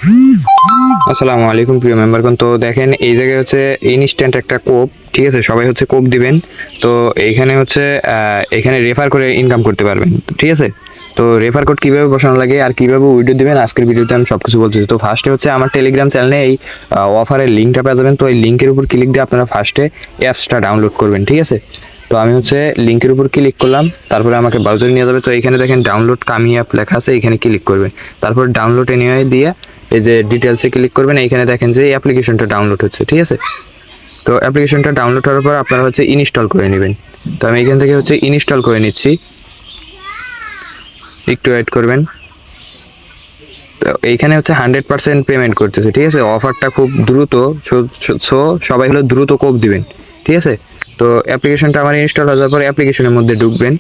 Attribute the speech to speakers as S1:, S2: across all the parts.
S1: আসসালামু আলাইকুম প্রিয় মেম্বারগণ। তো দেখেন এই জায়গায় হচ্ছে ইনস্ট্যান্ট একটা কোপ, ঠিক আছে, সবাই হচ্ছে কোপ দিবেন। তো এইখানে হচ্ছে এখানে রেফার করে ইনকাম করতে পারবেন, ঠিক আছে। তো রেফার কোড কীভাবে বসানো লাগে আর কীভাবে উইড্রো দিবেন আজকের ভিডিওতে আমি সব কিছু বলতেছি। তো ফার্স্টে হচ্ছে আমার টেলিগ্রাম চ্যানেলে এই অফারের লিঙ্কটা পেয়ে যাবেন। তো এই লিঙ্কের উপর ক্লিক দিয়ে আপনারা ফার্স্টে অ্যাপসটা ডাউনলোড করবেন, ঠিক আছে। তো আমি হচ্ছে লিঙ্কের উপর ক্লিক করলাম, তারপরে আমাকে ব্রাউজারে নিয়ে যাবে। তো এখানে দেখেন ডাউনলোড কামি অ্যাপ লেখা আছে, এখানে ক্লিক করবেন। তারপর ডাউনলোড এনিওয়ে দিয়ে এই যে ডিটেলসে ক্লিক করবেন। এইখানে দেখেন যে এই অ্যাপ্লিকেশনটা ডাউনলোড হচ্ছে, ঠিক আছে। তো অ্যাপ্লিকেশনটা ডাউনলোড হওয়ার পর আপনারা হচ্ছে ইনস্টল করে নেবেন। তো আমি এখান থেকে হচ্ছে ইনস্টল করে নিচ্ছি, একটু ওয়েট করবেন। তো এইখানে হচ্ছে 100% পেমেন্ট করতেছে, ঠিক আছে। অফারটা খুব দ্রুত, সো সবাই হলো দ্রুত কোপ দিবেন, ঠিক আছে। তো অ্যাপ্লিকেশনটা আমার ইনস্টল হয়ে যাওয়ার পরে অ্যাপ্লিকেশনের মধ্যে ঢুকবেন।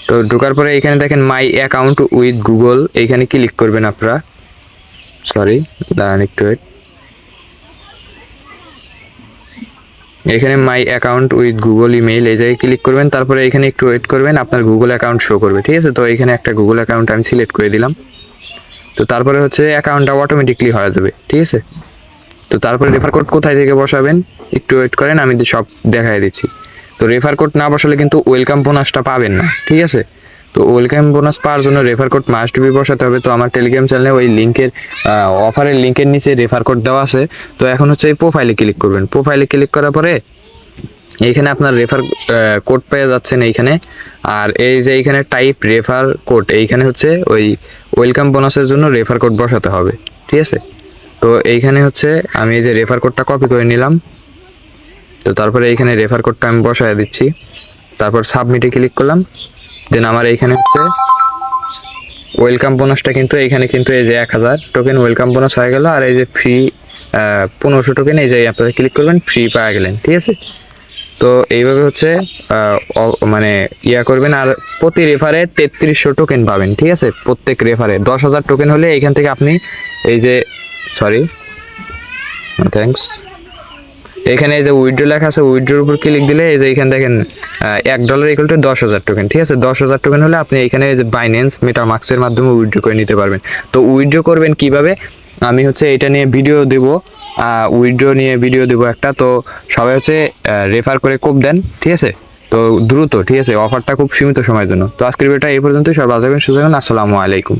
S1: তো ঢোকার পরে এখানে দেখেন মাই অ্যাকাউন্ট উইথ গুগল, এইখানে ক্লিক করবেন আপনারা। সরি, দাঁড়ান একটু ওয়েট। এখানে my account with Google email এই জায়গায় ক্লিক করবেন। তারপরে এখানে একটু ওয়েট করবেন, আপনার গুগল অ্যাকাউন্ট শো করবে, ঠিক আছে। তো এখানে একটা গুগল অ্যাকাউন্ট আমি সিলেক্ট করে দিলাম। তো তারপরে হচ্ছে অ্যাকাউন্টটা অটোমেটিকলি হয়ে যাবে, ঠিক আছে। তো তারপরে রেফার কোড কোথায় থেকে বসাবেন একটু ওয়েট করেন, আমি সব দেখাই দিচ্ছি। তো রেফার কোড না বসালে কিন্তু ওয়েলকাম বোনাসটা পাবেন না, ঠিক আছে। তো ওয়েলকাম বোনাস পাওয়ার জন্য রেফার কোড মাস্ট বি বসাতে হবে। তো আমার টেলিগ্রাম চ্যানেলে ওই লিঙ্কের অফারের লিঙ্কের নিচে রেফার কোড দেওয়া আছে। তো এখন হচ্ছে এই প্রোফাইলে ক্লিক করবেন। প্রোফাইলে ক্লিক করার পরে এইখানে আপনার রেফার কোড পেয়ে যাচ্ছেন এইখানে। আর এই যে এইখানে টাইপ রেফার কোড, এইখানে হচ্ছে ওই ওয়েলকাম বোনাসের জন্য রেফার কোড বসাতে হবে, ঠিক আছে। তো এইখানে হচ্ছে আমি এই যে রেফার কোডটা কপি করে নিলাম। তো তারপরে এইখানে রেফার কোডটা আমি বসায় দিচ্ছি। তারপর সাবমিটে ক্লিক করলাম। দেন আমার এইখানে হচ্ছে ওয়েলকাম বোনাসটা কিন্তু এইখানে কিন্তু এই যে 1000 টোকেন ওয়েলকাম বোনাস হয়ে গেল। আর এই যে ফ্রি 1500 টোকেন এই যে আপনারা ক্লিক করবেন, ফ্রি পাওয়া গেলেন, ঠিক আছে। তো এইভাবে হচ্ছে মানে করবেন। আর প্রতি রেফারে 3300 টোকেন পাবেন, ঠিক আছে। প্রত্যেক রেফারে 10,000 টোকেন হলে এইখান থেকে আপনি এই যে সরি থ্যাঙ্কস, এখানে এই যে উইথড্র লেখা আছে, উইথড্রোর উপর ক্লিক দিলে এই যে এখানে দেখেন $1 ইকুয়াল টু 10,000 টোকেন, ঠিক আছে। 10,000 টোকেন হলে আপনি এখানে এই যে বাইন্যান্স মেটামাস্কের মাধ্যমে উইথড্র করে নিতে পারবেন। তো উইথড্র করবেন কিভাবে, আমি হচ্ছে এটা নিয়ে ভিডিও দেব, উইথড্র নিয়ে ভিডিও দেব একটা। তো সবাই হচ্ছে রেফার করে কোপ দেন, ঠিক আছে। তো দ্রুত, ঠিক আছে, অফারটা খুব সীমিত সময়ের জন্য। তো আজকের ভিডিওটা এই পর্যন্তই। সবাই ভালো থাকবেন, সুস্থ থাকবেন। আসসালামু আলাইকুম।